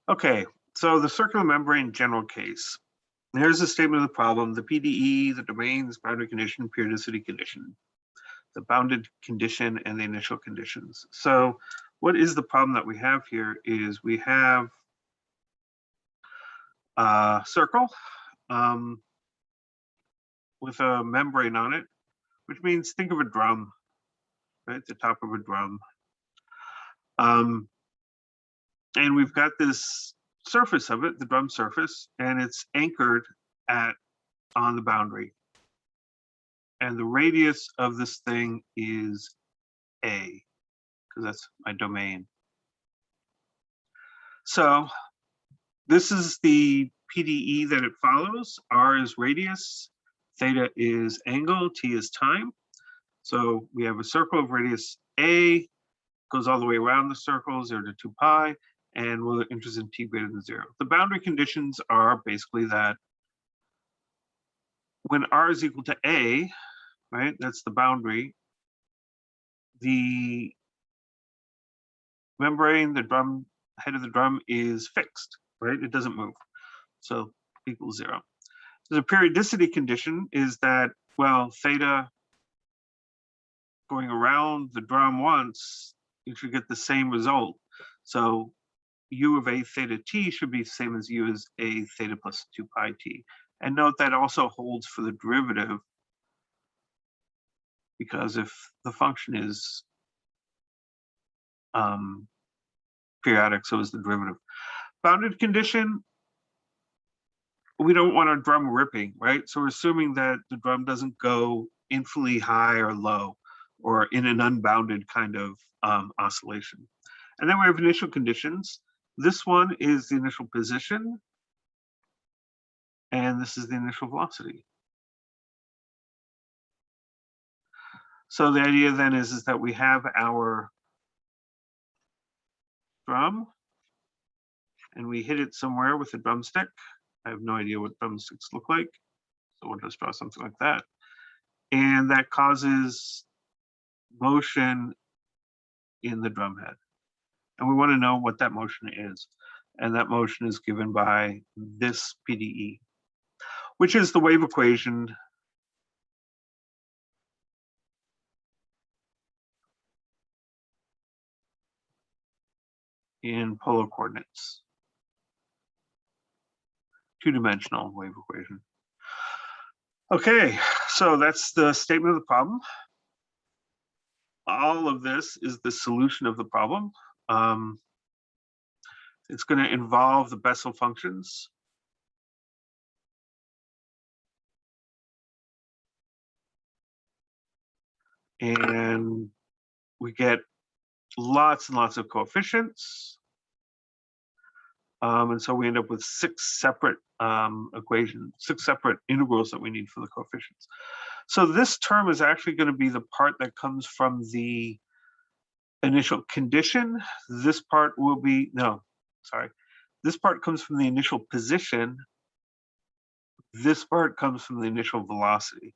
Okay, so the circular membrane general case. Here's the statement of the problem: the PDE, the domains, boundary condition, periodicity condition, the bounded condition, and the initial conditions. So what is the problem that we have here is we have a circle with a membrane on it, which means think of a drum, right? The top of a drum. And we've got this surface of it, the drum surface, and it's anchored on the boundary. And the radius of this thing is A, because that's my domain. So this is the PDE that it follows. R is radius, theta is angle, t is time. So we have a circle of radius A, goes all the way around the circle, 0 to 2 pi, and we're interested in t greater than 0. The boundary conditions are basically that when R is equal to A, right, that's the boundary, the membrane, the drum, head of the drum is fixed, right? It doesn't move. So equals 0. The periodicity condition is that, well, theta going around the drum once, you should get the same result. So u of a theta t should be the same as u as a theta plus 2 pi t. And note that also holds for the derivative, because if the function is periodic, so is the derivative. Bounded condition, we don't want our drum ripping, right? So we're assuming that the drum doesn't go infinitely high or low, or in an unbounded kind of oscillation. And then we have initial conditions. This one is the initial position, and this is the initial velocity. So the idea then is that we have our drum, and we hit it somewhere with a drumstick. I have no idea what drumsticks look like, so we'll just draw something like that. And that causes motion in the drum head. And we want to know what that motion is. And that motion is given by this PDE, which is the wave equation in polar coordinates. Two-dimensional wave equation. Okay, so that's the statement of the problem. All of this is the solution of the problem. It's going to involve the Bessel functions. And we get lots and lots of coefficients. And so we end up with 6 separate equations, 6 separate integrals that we need for the coefficients. So this term is actually going to be the part that comes from the initial condition. This part will be, no, sorry. This part comes from the initial position. This part comes from the initial velocity,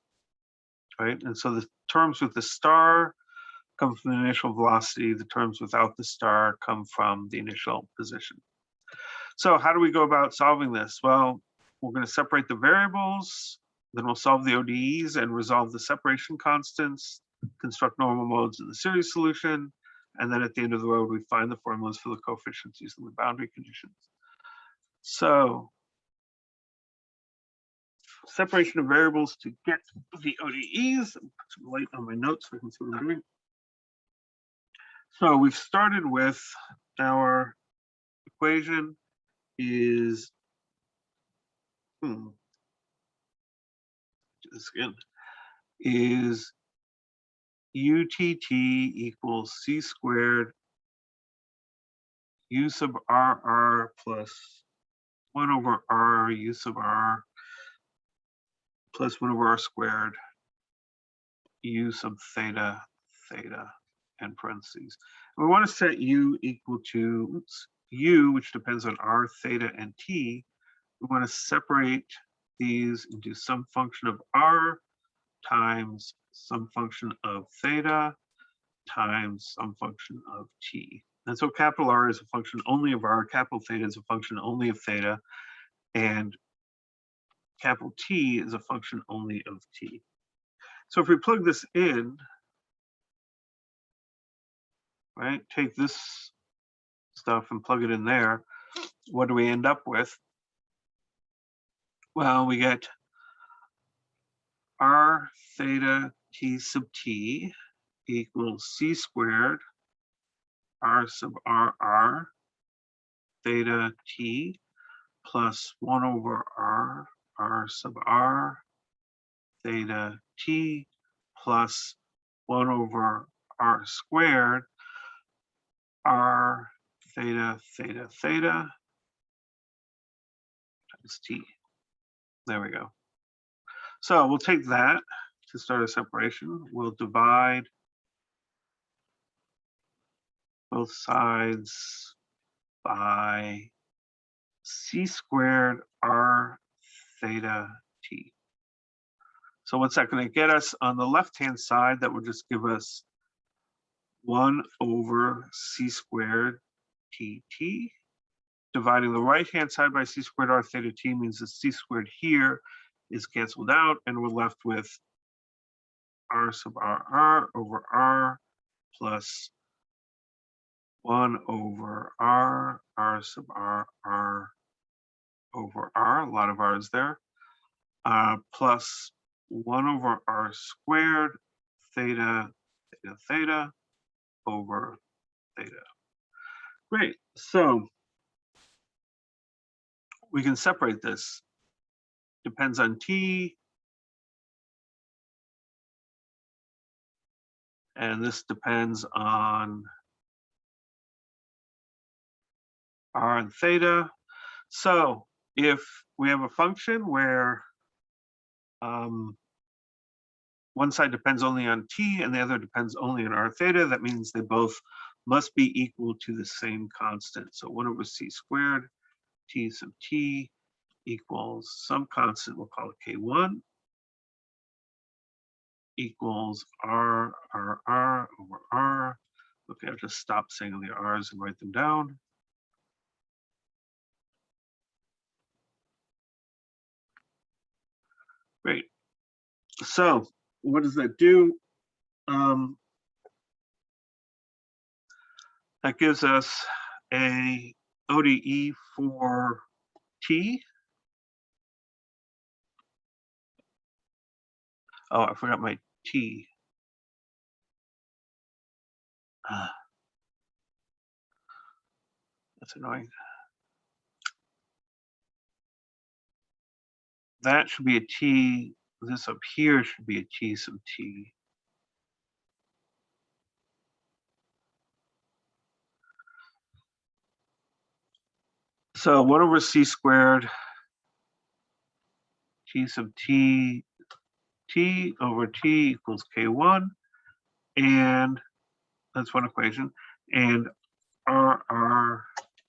right? And so the terms with the star come from the initial velocity. The terms without the star come from the initial position. So how do we go about solving this? Well, we're going to separate the variables, then we'll solve the ODEs and resolve the separation constants, construct normal modes in the series solution, and then at the end of the road, we find the formulas for the coefficients using the boundary conditions. So separation of variables to get the ODEs. Put some light on my notes so I can see what I'm doing. So we've started with our equation is is UTT equals C squared U sub RR plus 1 over R U sub R plus 1 over R squared U sub theta theta and parentheses. And we want to set U equal to U, which depends on R, theta, and T. We want to separate these into some function of R times some function of theta times some function of T. And so capital R is a function only of R, capital theta is a function only of theta, and capital T is a function only of T. So if we plug this in, right, take this stuff and plug it in there, what do we end up with? Well, we get R theta T sub T equals C squared R sub R theta T plus 1 over R sub R theta T plus 1 over R squared R theta theta theta times T. There we go. So we'll take that to start a separation. We'll divide both sides by C squared R theta T. So what's that going to get us? On the left-hand side, that would just give us 1 over C squared TT. Dividing the right-hand side by C squared R theta T means the C squared here is canceled out, and we're left with R sub R over R plus 1 over R sub R over R, a lot of R's there, plus 1 over R squared theta theta theta over theta. Great, so we can separate this. Depends on T, and this depends on R and theta. So if we have a function where one side depends only on T and the other depends only on R theta, that means they both must be equal to the same constant. So 1 over C squared T sub T equals some constant, we'll call it K1, equals R over R. Okay, I'll just stop saying the R's and write them down. Great. So what does that do? That gives us a ODE for T. Oh, I forgot my T. That's annoying. That should be a T. This up here should be a T sub T. So 1 over C squared T sub T over T equals K1. And that's one equation. And R,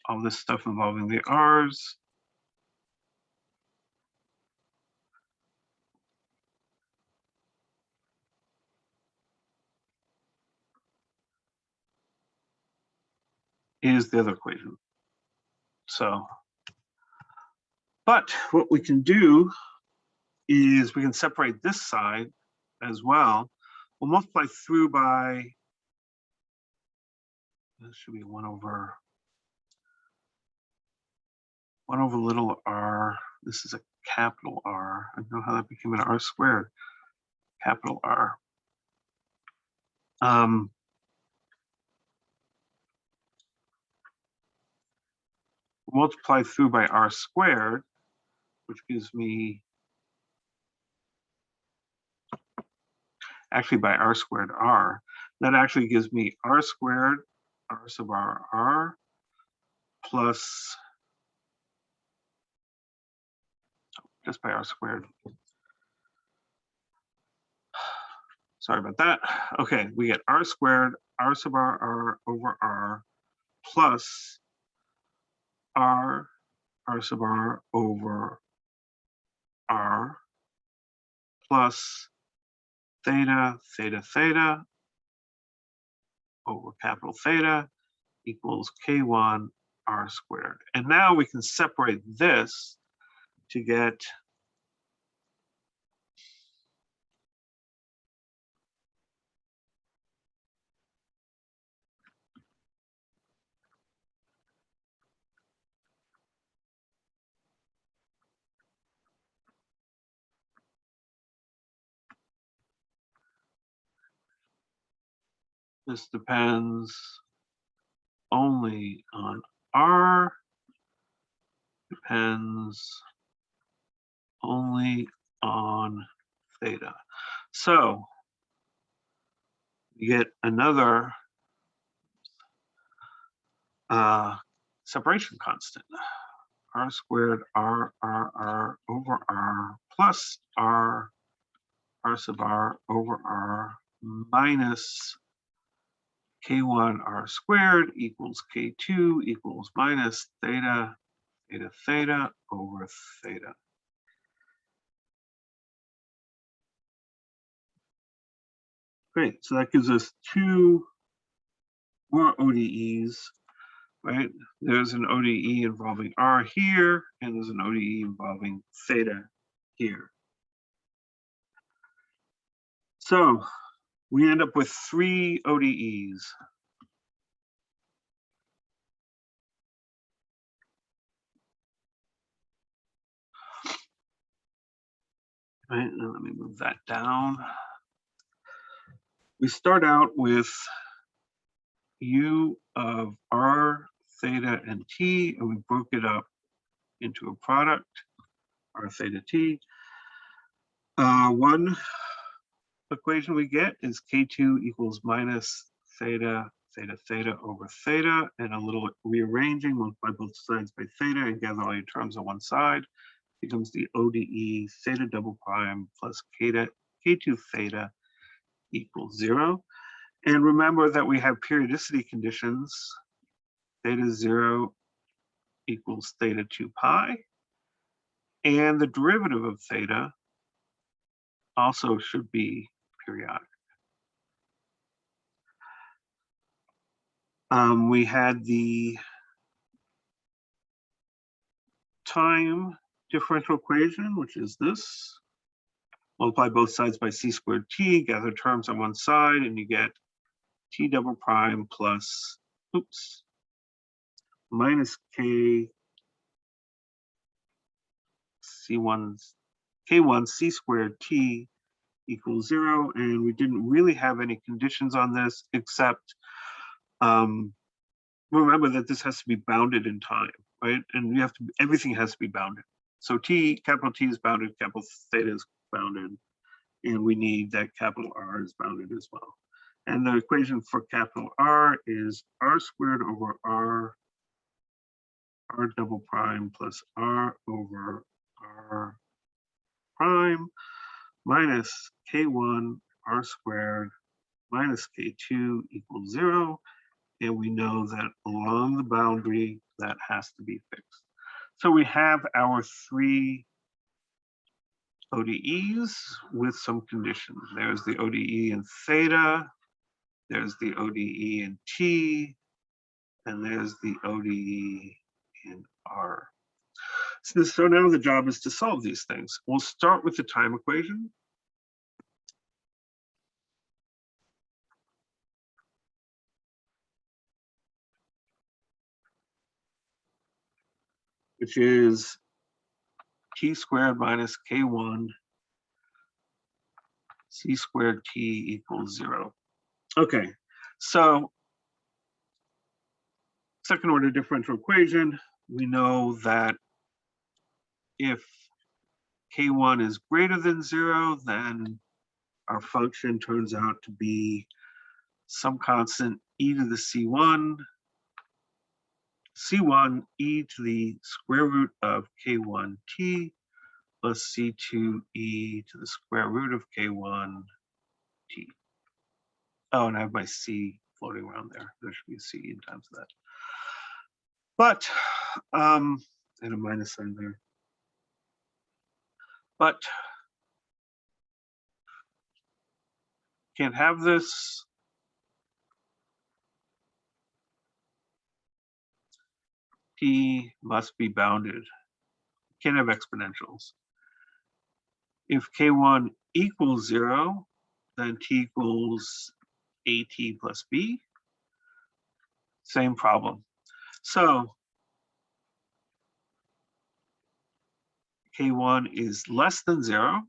all this stuff involving the R's. Is the other equation. So, but what we can do is we can separate this side as well. We'll multiply through by, this should be 1 over little r. This is a capital R. I don't know how that became an R squared. Capital R. Multiply through by R squared, which gives me, actually by R squared R, that actually gives me R squared, R sub R plus, just by R squared. Sorry about that. Okay, we get R squared, R sub R over R plus R sub R over R plus theta theta theta over capital theta equals K1 R squared. And now we can separate this to get this depends only on R, depends only on theta. So you get another separation constant, R squared R over R plus R sub R over R minus K1 R squared equals K2 equals minus theta over theta. Great, so that gives us two more ODEs, right? There's an ODE involving R here, and there's an ODE involving theta here. So we end up with three ODEs. Right, now let me move that down. We start out with U of R, theta, and T, and we broke it up into a product, R theta T. One equation we get is K2 equals minus theta over theta, and a little rearranging, multiply both sides by theta and gather all your terms on one side, becomes the ODE theta double prime plus K2 theta equals 0. And remember that we have periodicity conditions. Theta 0 equals theta 2 pi. And the derivative of theta also should be periodic. We had the time differential equation, which is this. Multiply both sides by c squared t, gather terms on one side, and you get t double prime plus, minus k k1 c squared t equals 0. And we didn't really have any conditions on this, except remember that this has to be bounded in time, right? And everything has to be bounded. So capital T is bounded, capital theta is bounded, and we need that capital R is bounded as well. And the equation for capital R is R squared over R double prime plus R over R prime minus K1 R squared minus K2 equals 0. And we know that along the boundary, that has to be fixed. So we have our three ODEs with some conditions. There's the ODE in theta, there's the ODE in T, and there's the ODE in R. So now the job is to solve these things. We'll start with the time equation. Which is T squared minus K1 C squared T equals 0. Okay, so second order differential equation, we know that if K1 is greater than 0, then our function turns out to be some constant e to the C1 e to the square root of K1t plus C2 e to the square root of K1t. Oh, and I have my C floating around there. There should be a C in times of that. But, and a minus sign there. But can't have this. t must be bounded. Can't have exponentials. If k1 equals 0, then t equals at plus b. Same problem. So k1 is less than 0,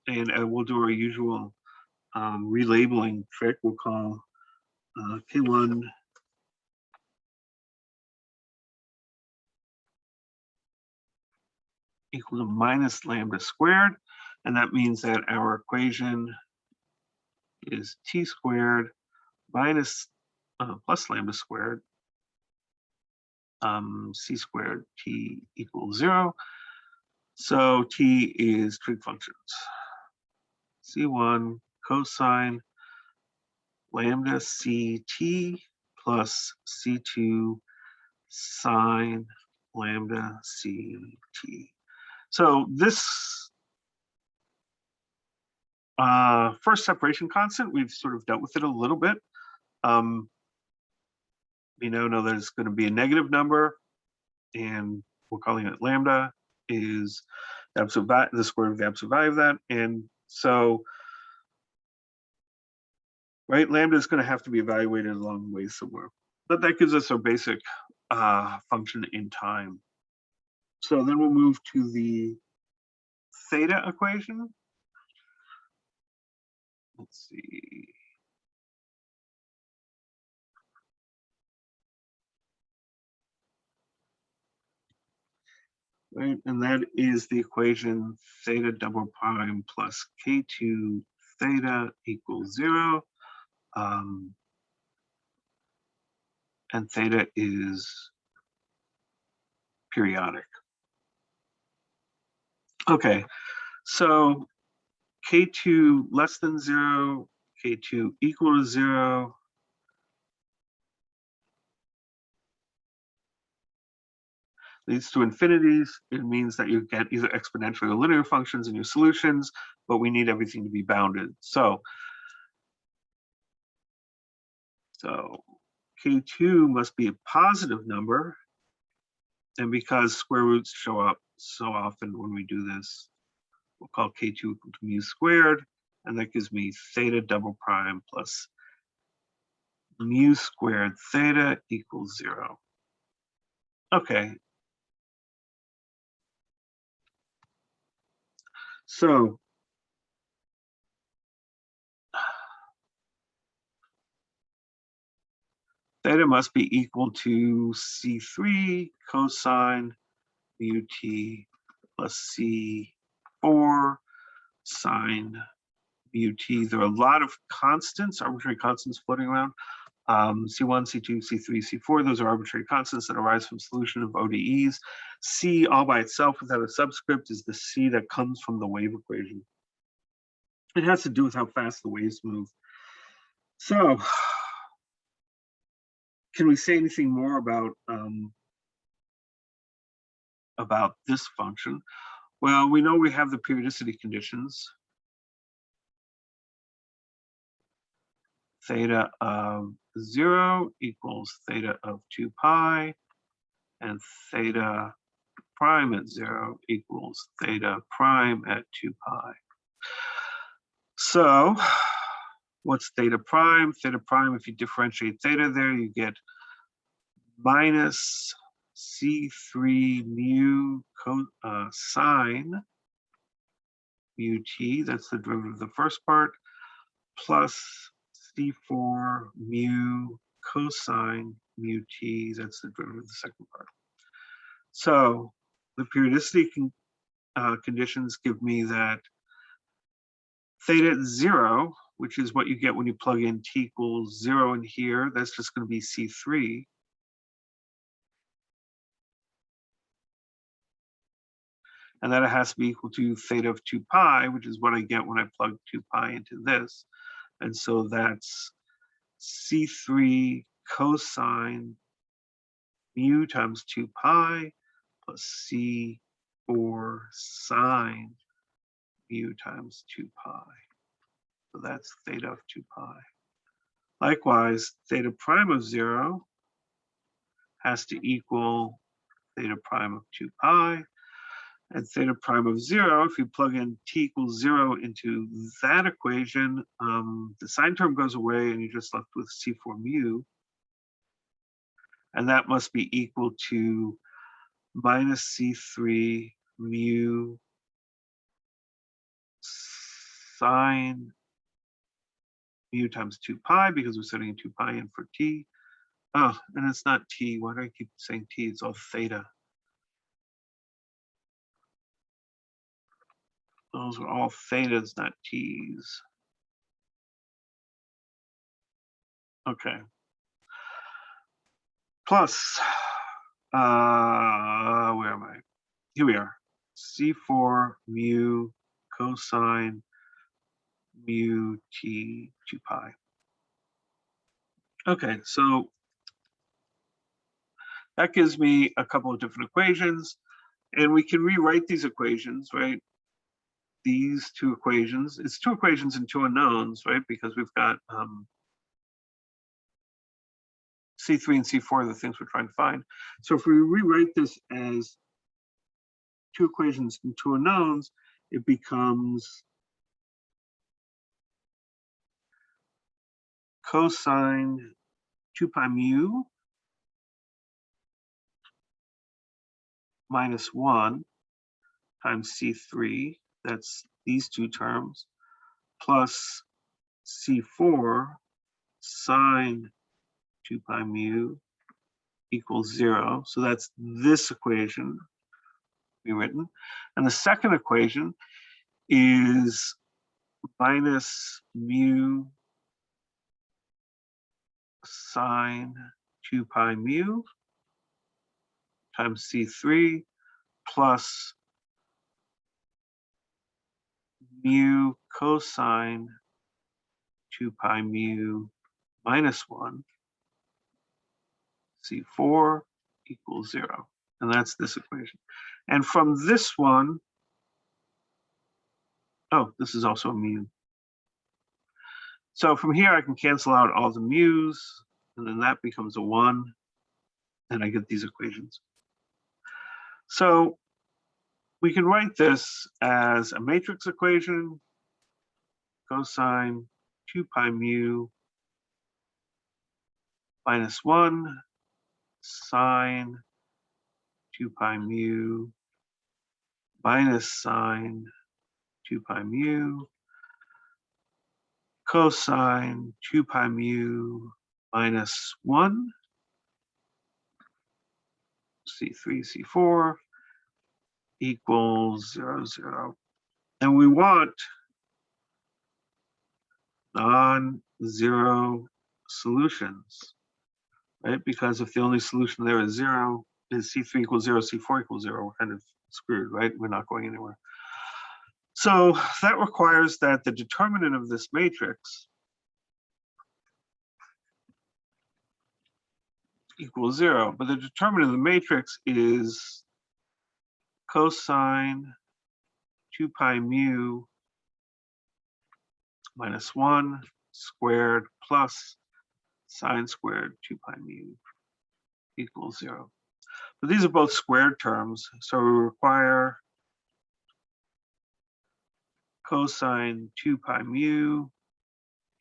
and we'll do our usual relabeling trick. We'll call k1 equal to minus lambda squared, and that means that our equation is t squared minus plus lambda squared c squared t equals 0. So t is trig functions. C1 cosine lambda ct plus c2 sine lambda ct. So this first separation constant, we've sort of dealt with it a little bit. We now know that it's going to be a negative number, and we're calling it lambda is the absolute value, the square root of the absolute value of that. And so, right, lambda is going to have to be evaluated along the way somewhere. But that gives us our basic function in time. So then we'll move to the theta equation. Let's see. Right, and that is the equation theta double prime plus k2 theta equals 0. And theta is periodic. Okay, so k2 less than 0, k2 equal to 0. Leads to infinities. It means that you get either exponential or linear functions in your solutions, but we need everything to be bounded. So k2 must be a positive number. And because square roots show up so often when we do this, we'll call k2 equal to mu squared, and that gives me theta double prime plus mu squared theta equals 0. Okay. So theta must be equal to C3 cosine mu t plus C4 sine mu t. There are a lot of constants, arbitrary constants floating around. C1, C2, C3, C4, those are arbitrary constants that arise from solution of ODEs. C all by itself without a subscript is the C that comes from the wave equation. It has to do with how fast the waves move. So, can we say anything more about this function? Well, we know we have the periodicity conditions. Theta of 0 equals theta of 2 pi, and theta prime at 0 equals theta prime at 2 pi. So what's theta prime? Theta prime, if you differentiate theta there, you get minus C3 mu sine mu t, that's the derivative of the first part, plus C4 mu cosine mu t, that's the derivative of the second part. So the periodicity conditions give me that theta at 0, which is what you get when you plug in t equals 0 in here, that's just going to be C3. And then it has to be equal to theta of 2 pi, which is what I get when I plug 2 pi into this. And so that's C3 cosine mu times 2 pi plus C4 sine mu times 2 pi. So that's theta of 2 pi. Likewise, theta prime of 0 has to equal theta prime of 2 pi. And theta prime of 0, if you plug in t equals 0 into that equation, the sine term goes away and you're just left with C4 mu. And that must be equal to minus C3 mu sine mu times 2 pi, because we're setting 2 pi in for t. Oh, and it's not t. Why do I keep saying t? It's all theta. Those are all thetas, not t's. Okay. Plus, where am I? Here we are. C4 mu cosine mu t 2 pi. Okay, so that gives me a couple of different equations, and we can rewrite these equations, right? These two equations, it's two equations and two unknowns, right? Because we've got C3 and C4 are the things we're trying to find. So if we rewrite this as two equations and two unknowns, it becomes cosine 2 pi mu minus 1 times C3, that's these two terms, plus C4 sine 2 pi mu equals 0. So that's this equation rewritten. And the second equation is minus mu sine 2 pi mu times C3 plus mu cosine 2 pi mu minus 1 C4 equals 0. And that's this equation. And from this one, oh, this is also a mu. So from here, I can cancel out all the mu's, and then that becomes a 1, and I get these equations. So we can write this as a matrix equation, cosine 2 pi mu minus 1 sine 2 pi mu minus sine 2 pi mu cosine 2 pi mu minus 1 C3 C4 equals 0 0. And we want non-zero solutions, right? Because if the only solution there is 0, is C3 equals 0, C4 equals 0, we're kind of screwed, right? We're not going anywhere. So that requires that the determinant of this matrix equals 0, but the determinant of the matrix is cosine 2 pi mu minus 1 squared plus sine squared 2 pi mu equals 0. But these are both squared terms, so we require cosine 2 pi mu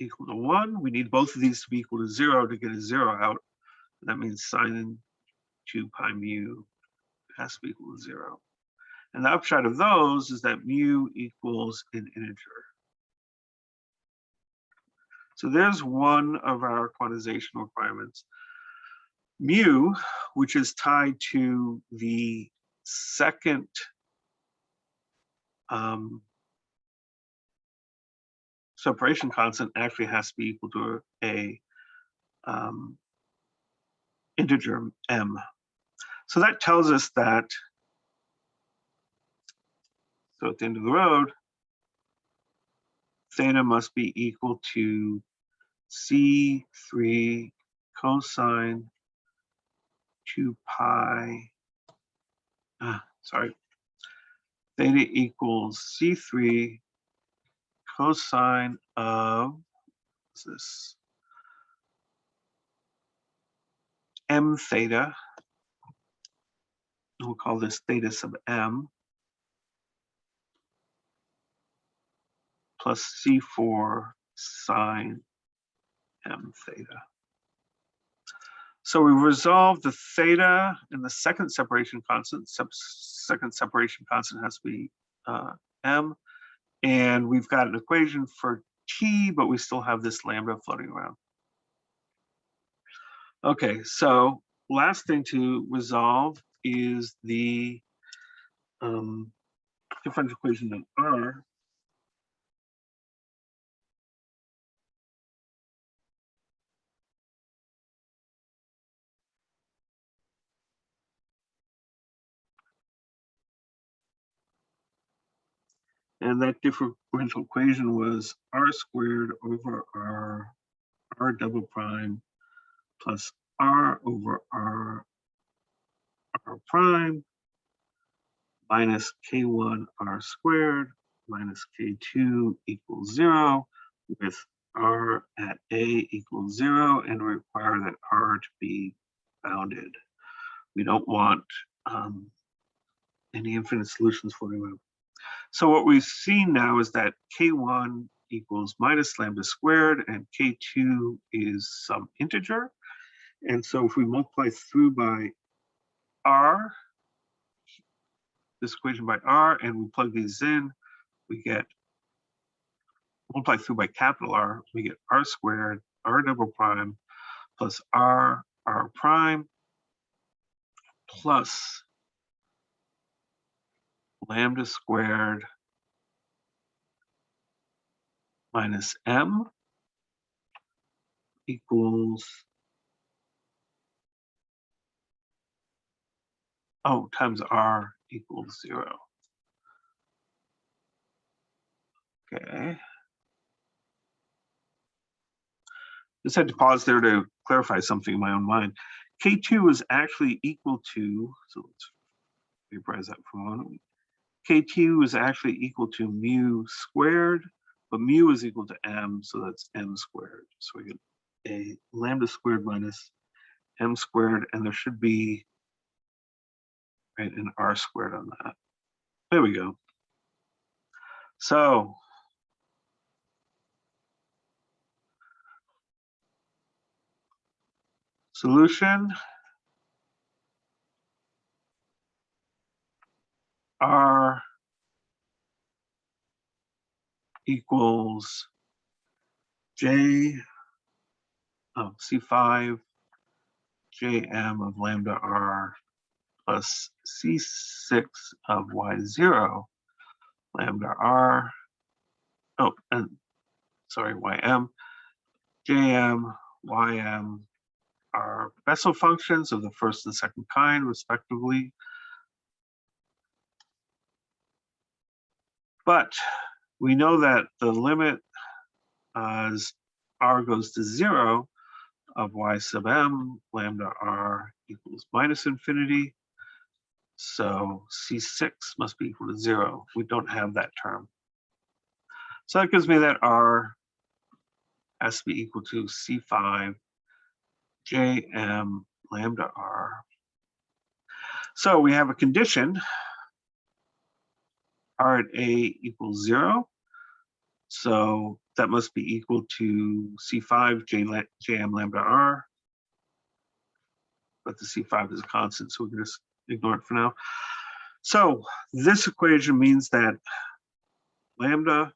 equal to 1. We need both of these to be equal to 0 to get a 0 out. And that means sine 2 pi mu has to be equal to 0. And the upshot of those is that mu equals an integer. So there's one of our quantization requirements. Mu, which is tied to the second separation constant, actually has to be equal to a integer m. So that tells us that, so at the end of the road, theta must be equal to C3 cosine 2 pi, theta equals C3 cosine of, what's this, m theta we'll call this theta sub m plus C4 sine m theta. So we resolve the theta in the second separation constant. Second separation constant has to be m. And we've got an equation for t, but we still have this lambda floating around. Okay, so last thing to resolve is the differential equation of R. And that differential equation was R squared over R double prime plus R over R prime minus K1 R squared minus K2 equals 0, with R at A equals 0, and require that R to be bounded. We don't want any infinite solutions floating around. So what we've seen now is that K1 equals minus lambda squared and K2 is some integer. And so if we multiply through by R, this equation by R, and we plug these in, we get, multiply through by capital R, we get R squared, R double prime, plus R prime, plus lambda squared minus M equals, times R equals 0. Okay. Just had to pause there to clarify something in my own mind. K2 is actually equal to, so let's vaporize that for a moment. K2 is actually equal to mu squared, but mu is equal to m, so that's m squared. So we get a lambda squared minus m squared, and there should be an r squared on that. There we go. So solution, R equals C5 Jm of lambda r plus C6 of Y0 lambda r, Ym, Jm, Ym are Bessel functions of the first and second kind, respectively. But we know that the limit as r goes to 0 of y sub m lambda r equals minus infinity. So C6 must be equal to 0. We don't have that term. So that gives me that R has to be equal to C5 Jm lambda R. So we have a condition, R at A equals 0. So that must be equal to C5 Jm lambda R. But the C5 is a constant, so we can just ignore it for now. So this equation means that lambda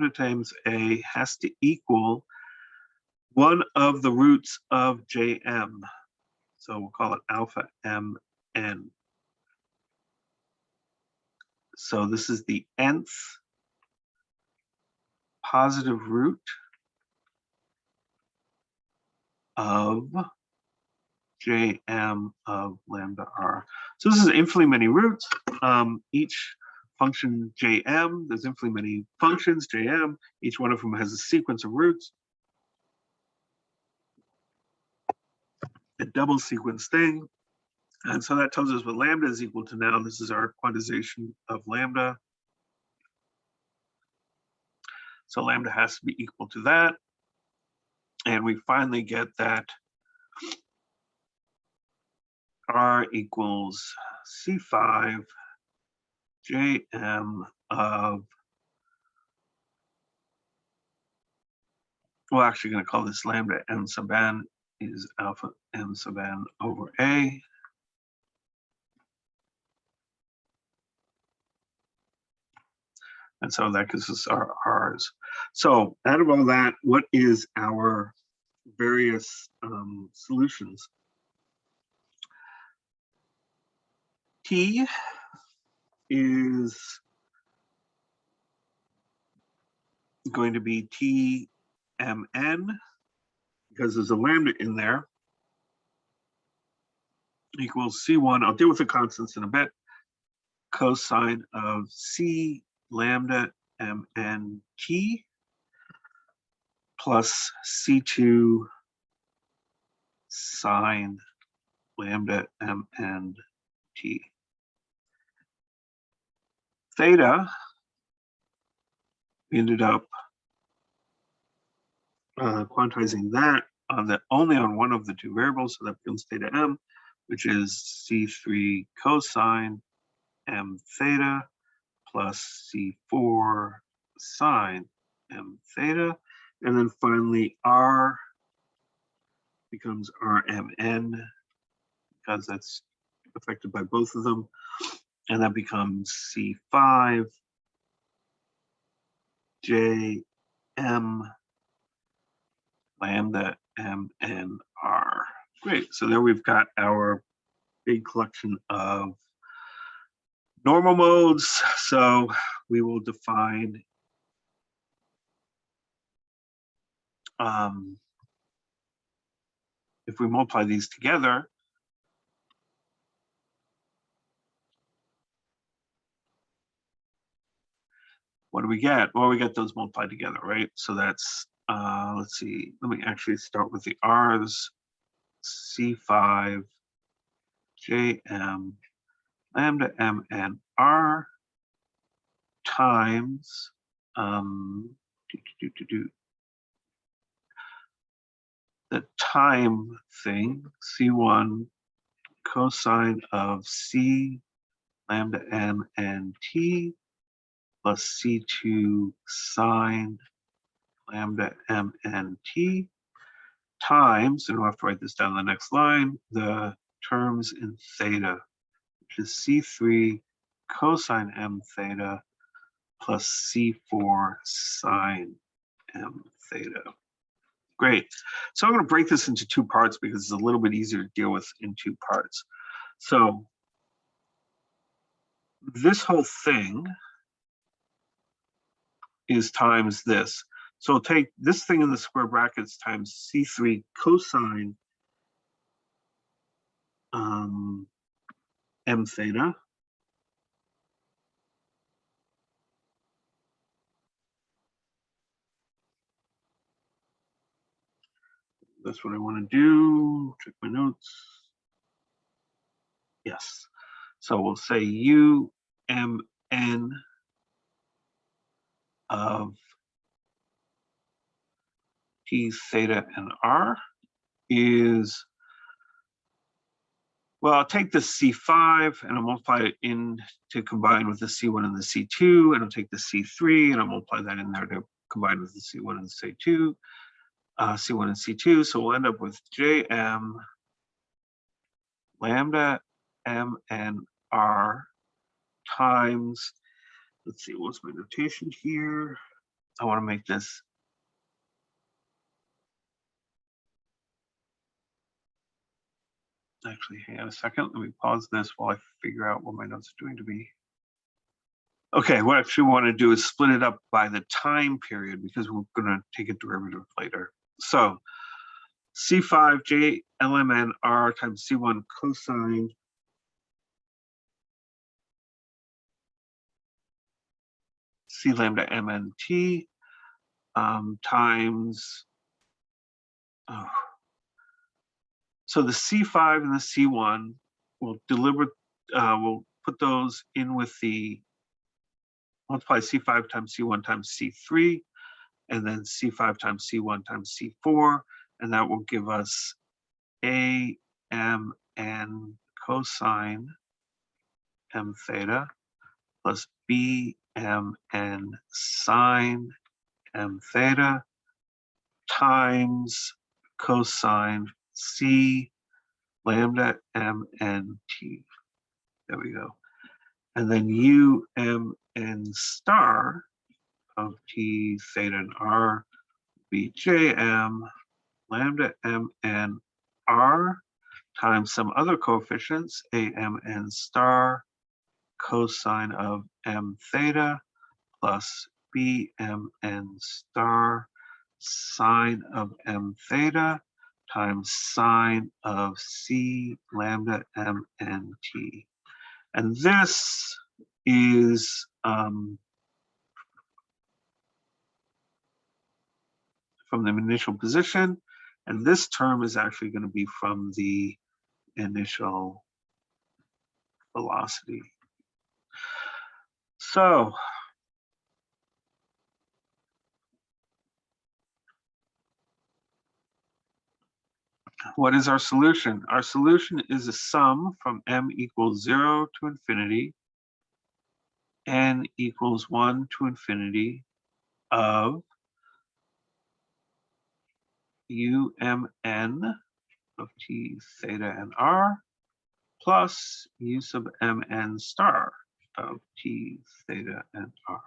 times A has to equal one of the roots of Jm. So we'll call it alpha mn. So this is the nth positive root of Jm of lambda r. So this is infinitely many roots. Each function Jm, there's infinitely many functions Jm. Each one of them has a sequence of roots. A double sequence thing. And so that tells us what lambda is equal to now. This is our quantization of lambda. So lambda has to be equal to that. And we finally get that R equals C5 Jm of, we're actually going to call this lambda m sub n is alpha m sub n over A. And so that gives us our R's. So out of all that, what is our various solutions? T is going to be Tmn, because there's a lambda in there, equals C1. I'll deal with the constants in a bit. Cosine of C lambda mn t plus C2 sine lambda mn t. Theta, we ended up quantizing that on only on one of the two variables, so that becomes theta m, which is C3 cosine m theta plus C4 sine m theta. And then finally R becomes Rmn, because that's affected by both of them. And that becomes C5 Jm lambda mnr. Great, so there we've got our big collection of normal modes. So we will define if we multiply these together, what do we get? Well, we get those multiplied together, right? So that's, let's see, let me actually start with the R's. C5 Jm lambda mnr times the time thing, C1 cosine of C lambda mn t plus C2 sine lambda mn t times, and we'll have to write this down on the next line, the terms in theta, which is C3 cosine m theta plus C4 sine m theta. Great. So I'm going to break this into two parts because it's a little bit easier to deal with in two parts. So this whole thing is times this. So I'll take this thing in the square brackets times C3 cosine m theta. That's what I want to do. Check my notes. Yes. So we'll say UMN of T theta and R is, well, I'll take the C5 and I'll multiply it in to combine with the C1 and the C2, and I'll take the C3 and I'll multiply that in there to combine with the C1 and the C2, C1 and C2. So we'll end up with Jm lambda m and R times, let's see, what's my notation here? I want to make this actually, hang on a second. Let me pause this while I figure out what my notes are doing to me. Okay, what I actually want to do is split it up by the time period because we're going to take a derivative later. So C5 J LMN R times C1 cosine C lambda MNT times, so the C5 and the C1 will deliver, we'll put those in with the, multiply C5 times C1 times C3, and then C5 times C1 times C4, and that will give us A, M, N cosine m theta plus bmn sine m theta times cosine c lambda mn t. There we go. And then umn star of t theta and r be jm lambda mn r times some other coefficients, amn star cosine of m theta plus bmn star sine of m theta times sine of c lambda mn t. And this is from the initial position, and this term is actually going to be from the initial velocity. So what is our solution? Our solution is a sum from m equals 0 to infinity, n equals 1 to infinity of umn of t theta and r plus u sub mn star of t theta and r.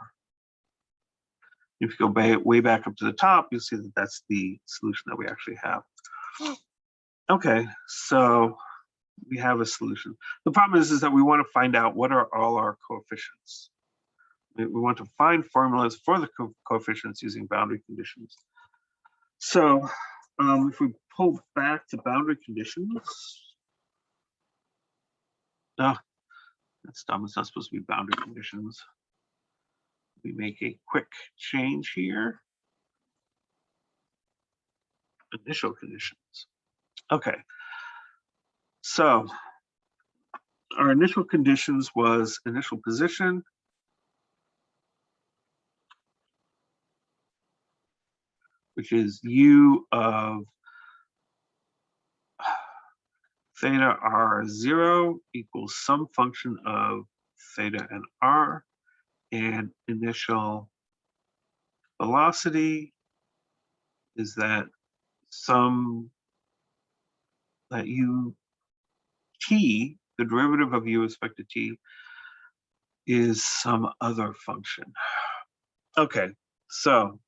If you go way back up to the top, you'll see that that's the solution that we actually have. Okay, so we have a solution. The problem is that we want to find out what are all our coefficients. We want to find formulas for the coefficients using boundary conditions. So if we pull back to boundary conditions, that's dumb, it's not supposed to be boundary conditions. We make a quick change here. Initial conditions. Okay, so our initial conditions was initial position, which is u of theta r0 equals some function of theta and r, and initial velocity is that some that u t, the derivative of u with respect to t, is some other function. Okay, so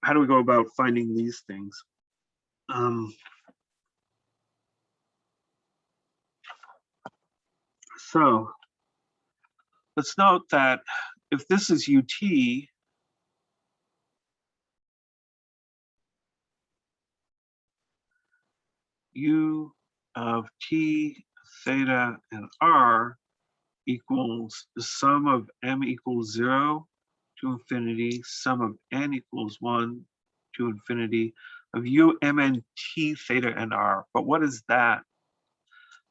how do we go about finding these things? So let's note that if this is ut, u of t theta and r equals the sum of m equals 0 to infinity, sum of n equals 1 to infinity of u mn t theta and r. But what is that?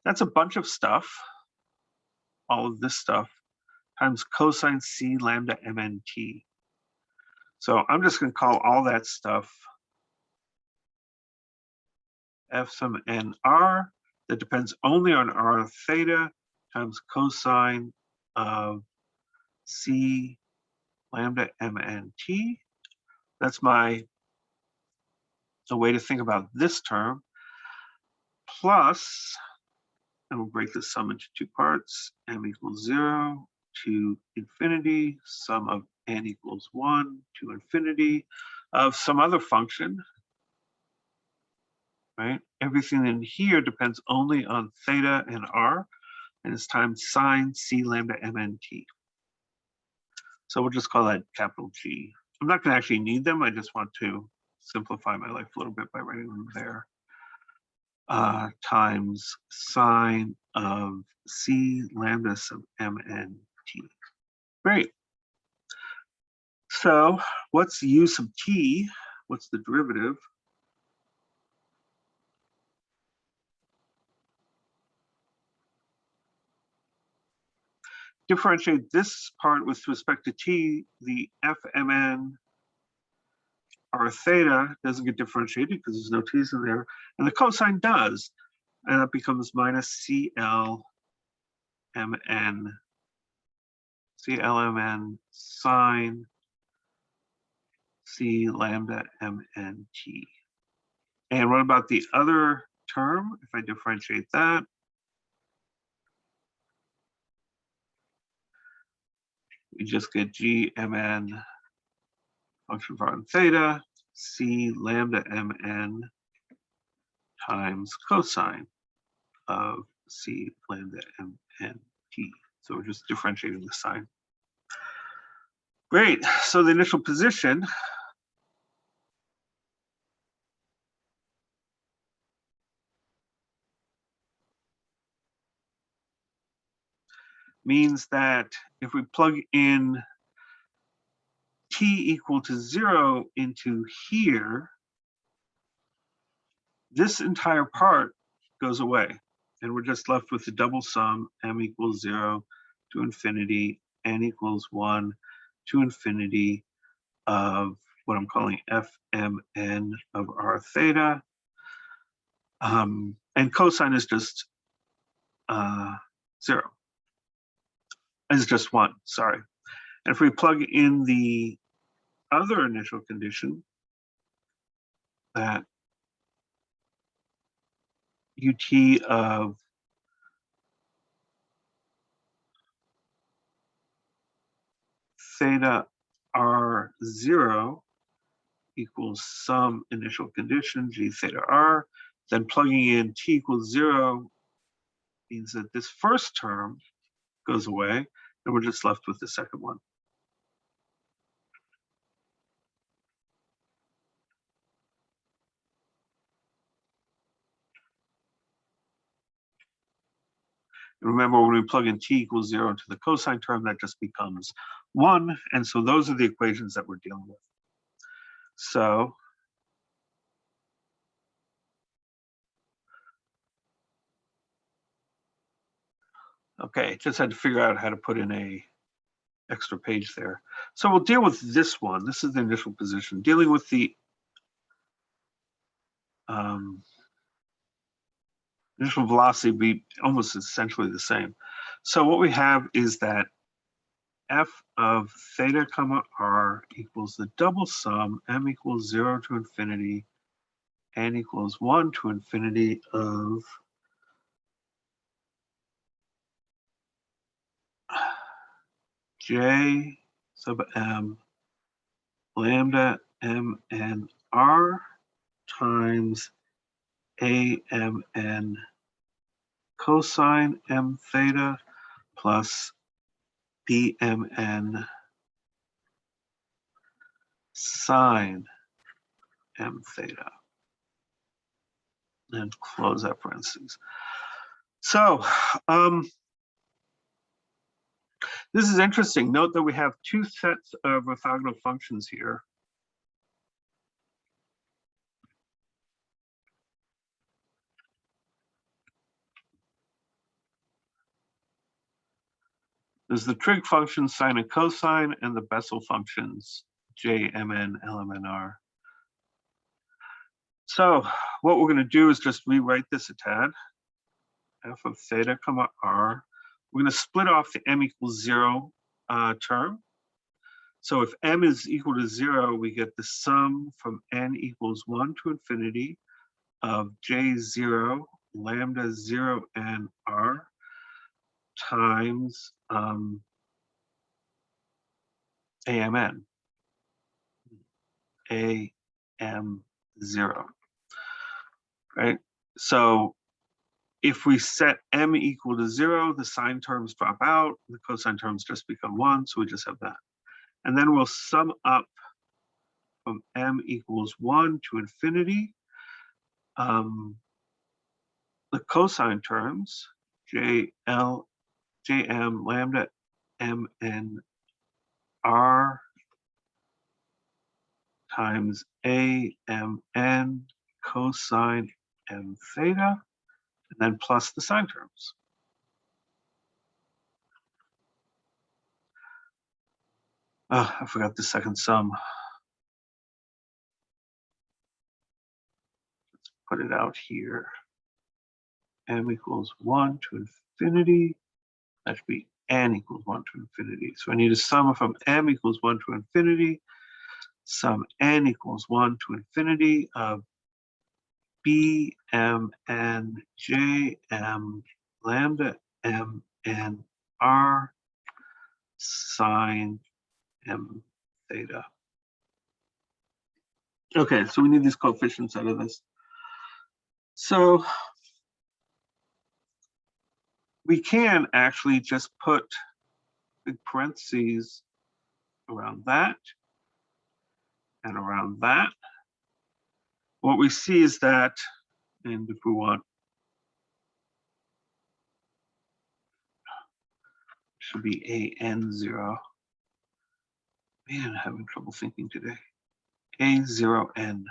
That's a bunch of stuff, all of this stuff, times cosine c lambda mn t. So I'm just going to call all that stuff f sum n r that depends only on r theta times cosine of c lambda mn t. That's a way to think about this term, plus, and we'll break the sum into two parts, m equals 0 to infinity, sum of n equals 1 to infinity of some other function, right? Everything in here depends only on theta and r, and it's times sine c lambda mn t. So we'll just call that capital G. I'm not going to actually need them. I just want to simplify my life a little bit by writing them there. Times sine of c lambda sub mn t. Great. So what's u sub t? What's the derivative? Differentiate this part with respect to t, the fmn r theta doesn't get differentiated because there's no t's in there, and the cosine does. and that becomes minus CLMN sine C lambda MNT. And what about the other term? If I differentiate that, we just get GMN function from theta C lambda MN times cosine of C lambda MNT. So we're just differentiating the sign. Great. So the initial position means that if we plug in t equal to 0 into here, this entire part goes away. And we're just left with the double sum m equals 0 to infinity, n equals 1 to infinity of what I'm calling fmn of r theta. And cosine is just 0. It's just 1, sorry. And if we plug in the other initial condition, that ut of theta r0 equals some initial condition, g theta r, then plugging in t equals 0 means that this first term goes away, and we're just left with the second one. And remember, when we plug in t equals 0 into the cosine term, that just becomes 1, and so those are the equations that we're dealing with. So okay, just had to figure out how to put in a extra page there. So we'll deal with this one. This is the initial position. Dealing with the initial velocity will be almost essentially the same. So what we have is that f of theta comma r equals the double sum m equals 0 to infinity, n equals 1 to infinity of j sub m lambda m n r times a m n cosine m theta plus b m n sine m theta, and close that parentheses. So this is interesting. Note that we have two sets of orthogonal functions here. There's the trig functions sine and cosine, and the Bessel functions j, mn, lmnr. So what we're going to do is just rewrite this a tad. F of theta comma r. We're going to split off the m equals 0 term. So if m is equal to 0, we get the sum from n equals 1 to infinity of j0 lambda 0 n r times amn, am0, right? So if we set m equal to 0, the sine terms drop out, the cosine terms just become 1, so we just have that. And then we'll sum up from m equals 1 to infinity the cosine terms, jm lambda mn r times amn cosine m theta, and then plus the sine terms. Oh, I forgot the second sum. Let's put it out here. m equals 1 to infinity. That should be n equals 1 to infinity. So I need a sum from m equals 1 to infinity, sum n equals 1 to infinity of b, m, n, j, m, lambda, m, n, r, sine m theta. Okay, so we need these coefficients out of this. So we can actually just put big parentheses around that and around that. What we see is that, and if we want, should be an0. Man, I'm having trouble thinking today. A0n.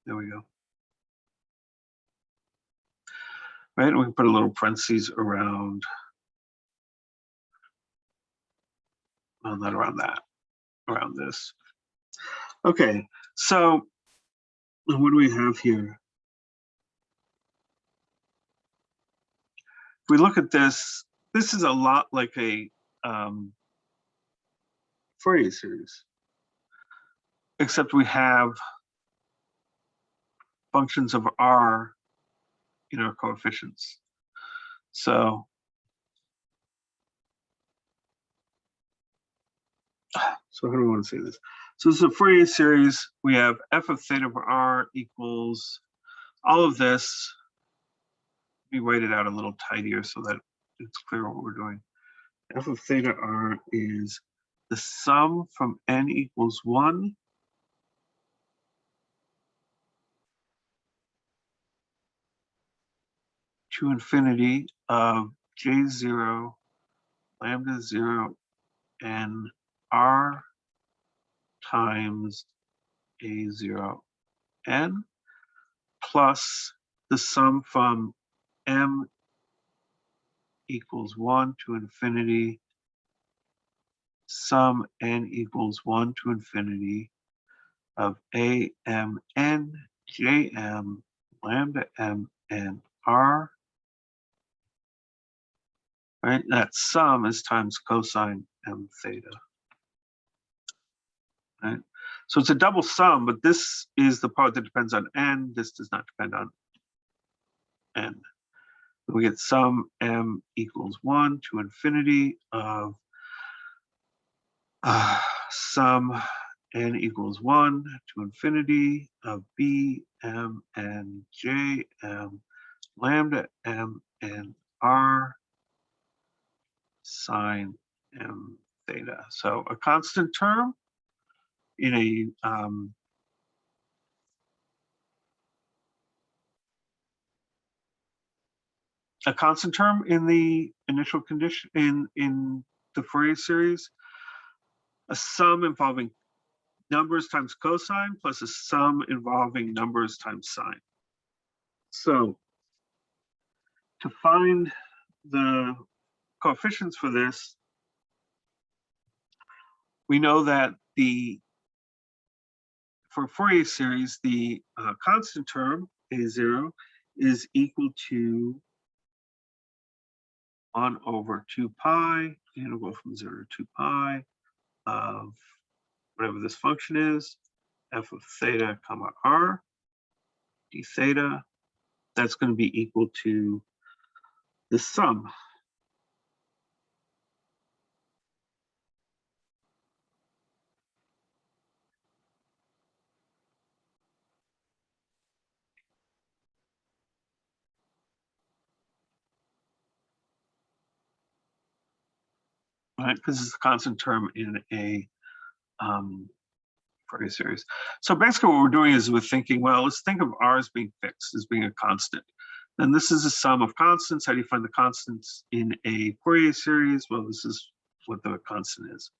There we go. Right, and we can put a little parentheses around, well, not around that, around this. Okay, so what do we have here? If we look at this, this is a lot like a Fourier series, except we have functions of r in our coefficients. So how do we want to say this? So this is a Fourier series. We have f of theta over r equals all of this. Let me write it out a little tidier so that it's clear what we're doing. F of theta r is the sum from n equals 1 to infinity of j0 lambda 0 n r times a0 n plus the sum from m equals 1 to infinity sum n equals 1 to infinity of a m n j m lambda m n r. Right, that sum is times cosine m theta. Right, so it's a double sum, but this is the part that depends on n. This does not depend on n. We get sum m equals 1 to infinity of sum n equals 1 to infinity of b m n j m lambda m n r sine m theta. So a constant term in a constant term in the initial condition in the Fourier series, a sum involving numbers times cosine plus a sum involving numbers times sine. So to find the coefficients for this, we know that for Fourier series, the constant term, A0, is equal to 1 over 2 pi, the integral from 0 to 2 pi of whatever this function is, f of theta comma r, d theta. That's going to be equal to the sum. Right, because it's a constant term in a Fourier series. So basically what we're doing is we're thinking, well, let's think of r as being fixed, as being a constant. Then this is a sum of constants. How do you find the constants in a Fourier series? Well, this is what the constant is.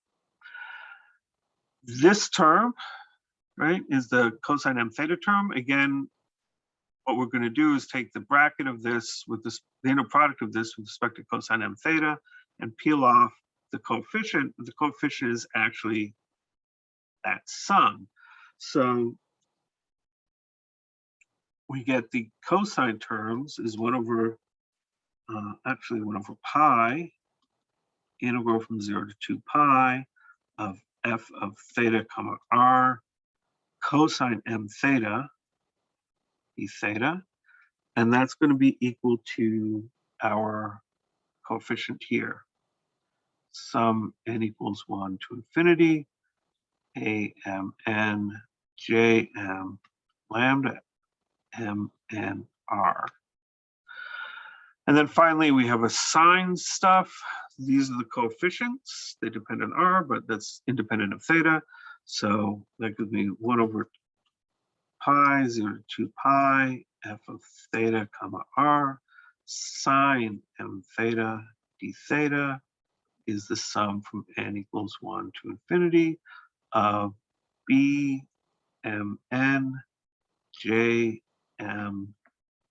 This term, right, is the cosine m theta term. Again, what we're going to do is take the bracket of this with this, the inner product of this with respect to cosine m theta and peel off the coefficient. The coefficient is actually that sum. So we get the cosine terms is 1 over actually 1 over pi, integral from 0 to 2 pi of f of theta comma r cosine m theta d theta, and that's going to be equal to our coefficient here, sum n equals 1 to infinity, a m n j m lambda m n r. And then finally, we have a sine stuff. These are the coefficients. They depend on r, but that's independent of theta. So that gives me 1 over pi, 0 to 2 pi, f of theta comma r, sine m theta d theta is the sum from n equals 1 to infinity of b m n j m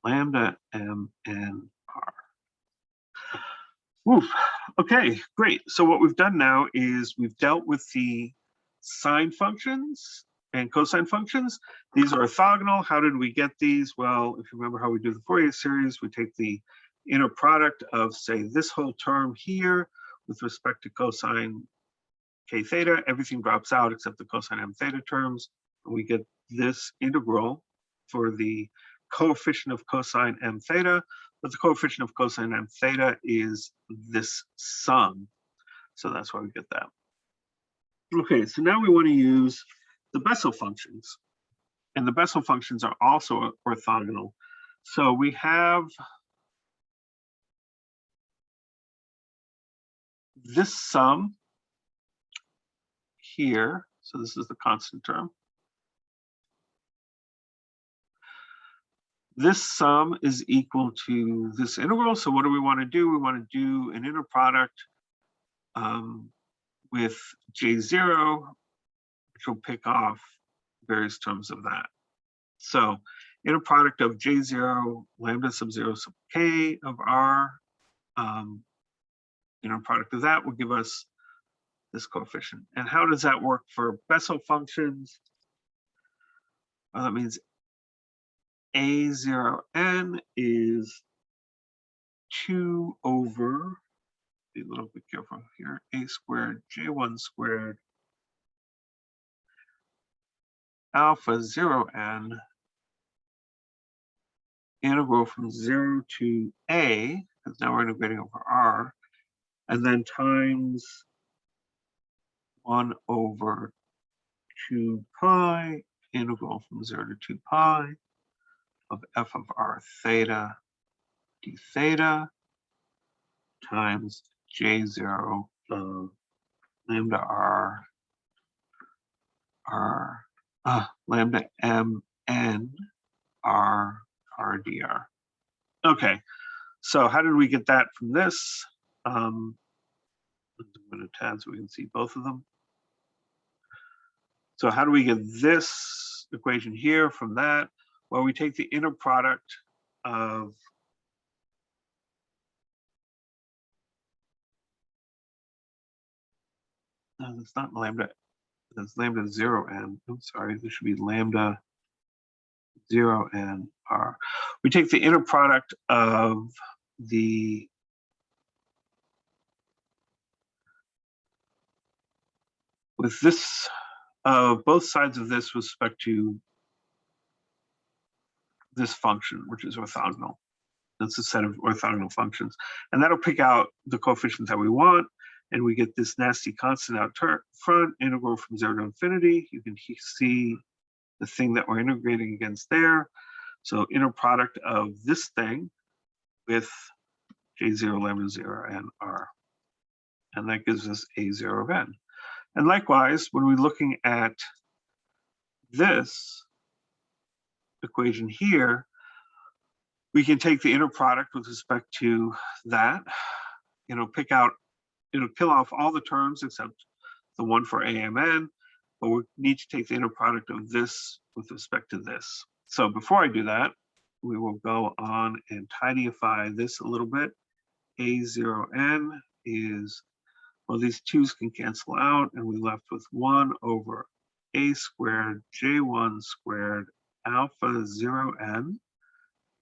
lambda m n r. Woof. Okay, great. So what we've done now is we've dealt with the sine functions and cosine functions. These are orthogonal. How did we get these? Well, if you remember how we do the Fourier series, we take the inner product of, say, this whole term here with respect to cosine k theta. Everything drops out except the cosine m theta terms. And we get this integral for the coefficient of cosine m theta. But the coefficient of cosine m theta is this sum. So that's why we get that. Okay, so now we want to use the Bessel functions. And the Bessel functions are also orthogonal. So we have this sum here. So this is the constant term. This sum is equal to this integral. So what do we want to do? We want to do an inner product with J0, which will pick off various terms of that. So inner product of J0 lambda sub 0 sub k of r, inner product of that will give us this coefficient. And how does that work for Bessel functions? Well, that means A0n is 2 over, be a little bit careful here, a squared j1 squared alpha 0n integral from 0 to a, because now we're integrating over r, and then times 1 over 2 pi integral from 0 to 2 pi of f of r theta d theta times j0 of lambda r lambda m n r r dr. Okay, so how did we get that from this? I'm going to tab so we can see both of them. So how do we get this equation here from that? Well, we take the inner product of no, that's not lambda. That's lambda 0n. I'm sorry, this should be lambda 0n r. We take the inner product of the with this both sides of this with respect to this function, which is orthogonal. That's a set of orthogonal functions, and that'll pick out the coefficients that we want, and we get this nasty constant out front, integral from 0 to infinity. You can see the thing that we're integrating against there. So inner product of this thing with J0 lambda 0 and r, and that gives us A0 of n. And likewise, when we're looking at this equation here, we can take the inner product with respect to that, pick out, kill off all the terms except the one for AMN, but we need to take the inner product of this with respect to this. So before I do that, we will go on and tidyify this a little bit. A0n is, well, these twos can cancel out, and we're left with 1 over a squared j1 squared alpha 0n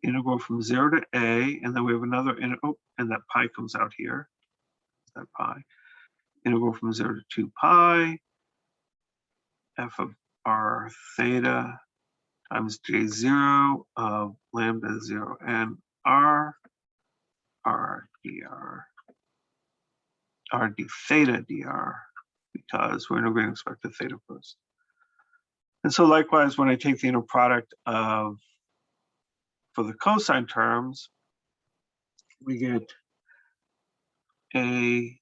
integral from 0 to a, and then we have another integral, and that pi comes out here. That pi. Integral from 0 to 2 pi, f of r theta times j0 of lambda 0 and r dr, r d theta dr, because we're integrating with respect to theta first. And so likewise, when I take the inner product of, for the cosine terms, we get a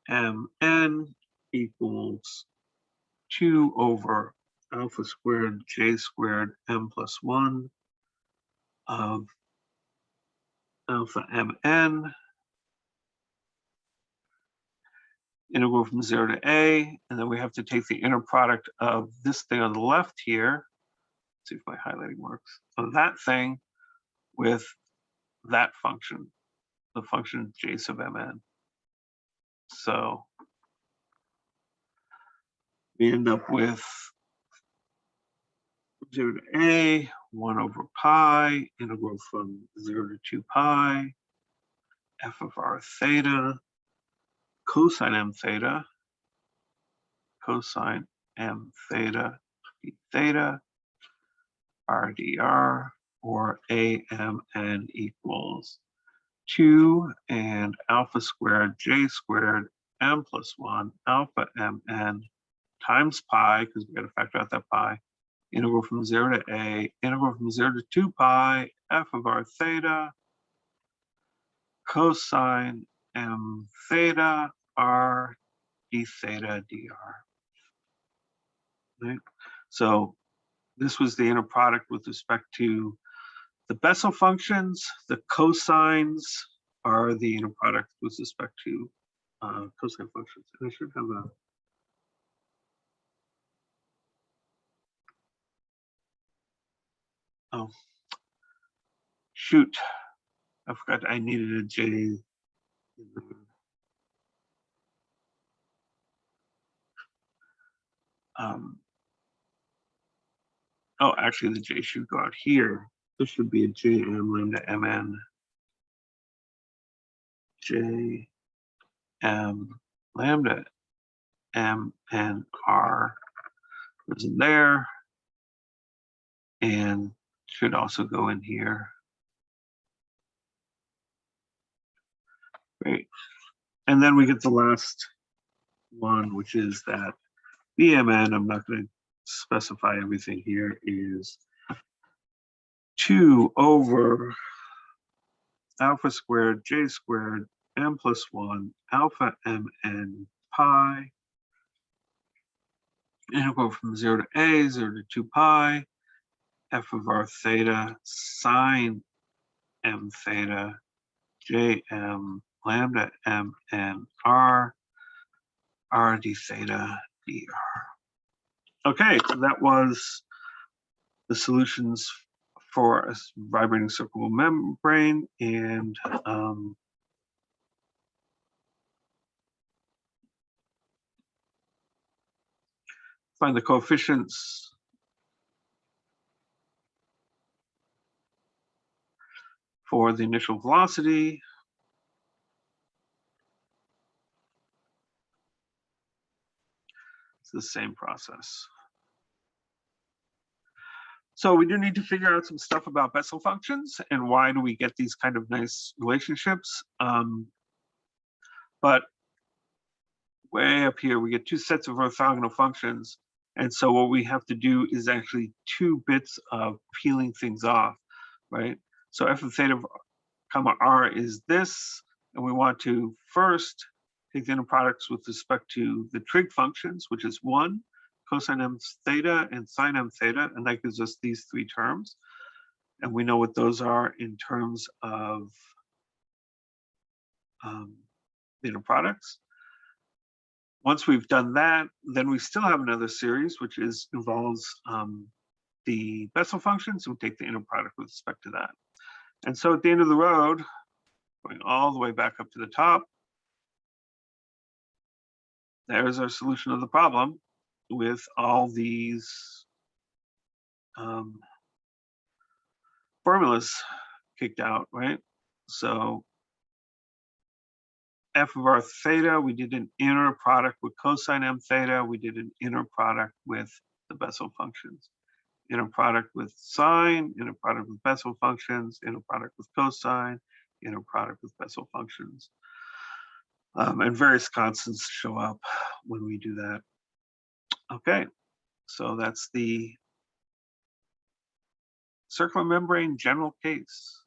mn equals 2 over alpha squared j squared m plus 1 of alpha mn, integral from 0 to a, and then we have to take the inner product of this thing on the left here, let's see if my highlighting works, of that thing with that function, the function j sub mn. So we end up with 0 to a, 1 over pi, integral from 0 to 2 pi, f of r theta, cosine m theta, d theta, r dr, or amn equals 2 and alpha squared j squared m plus 1 alpha mn times pi, because we got to factor out that pi, integral from 0 to a, integral from 0 to 2 pi, f of r theta, cosine m theta, r d theta dr. Right? So this was the inner product with respect to the Bessel functions. The cosines are the inner product with respect to cosine functions. And I should have a oh shoot, I forgot I needed a J. Oh, actually the J should go out here. This should be a J m lambda mn. J m lambda m n r goes in there and should also go in here. Great. And then we get the last one, which is that BMN, I'm not going to specify everything here, is 2 over alpha squared j squared m plus 1 alpha mn pi, integral from 0 to a, 0 to 2 pi, f of r theta sine m theta jm lambda mn r d theta dr. Okay, so that was the solutions for a vibrating circular membrane, and find the coefficients for the initial velocity, it's the same process. So we do need to figure out some stuff about Bessel functions and why do we get these kind of nice relationships. But way up here, we get 2 sets of orthogonal functions. And so what we have to do is actually 2 bits of peeling things off, right? So f of theta comma r is this, and we want to first take the inner products with respect to the trig functions, which is 1, cosine m theta and sine m theta, and that gives us these 3 terms. And we know what those are in terms of the inner products. Once we've done that, then we still have another series, which involves the Bessel functions, and we take the inner product with respect to that. And so at the end of the road, going all the way back up to the top, there's our solution of the problem with all these formulas kicked out, right? So f of our theta, we did an inner product with cosine m theta. We did an inner product with the Bessel functions. Inner product with sine, inner product with Bessel functions, inner product with cosine, inner product with Bessel functions. And various constants show up when we do that. Okay, so that's the circular membrane general case.